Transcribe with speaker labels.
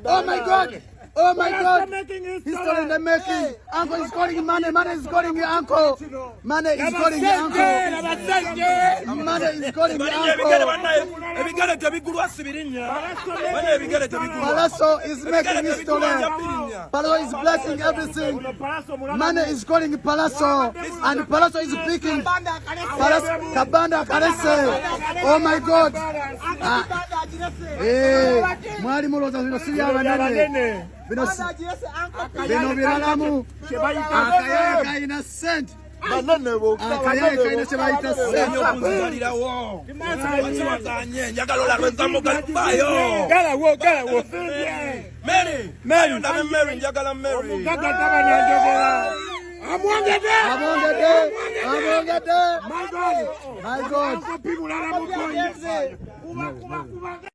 Speaker 1: Oh my God! Oh my God! He's calling the making. Uncle is calling money. Money is calling your uncle. Money is calling your uncle. Money is calling your uncle. Palazzo is making history. Palazzo is blessing everything. Money is calling Palazzo, and Palazzo is speaking. Palazzo Kabanda Karese. Oh my God! Mwali muloza zino siya banene. Bino biralamu. Akayaka innocent. Akayaka innocent baita sent. Mary, njagala Mary. My God.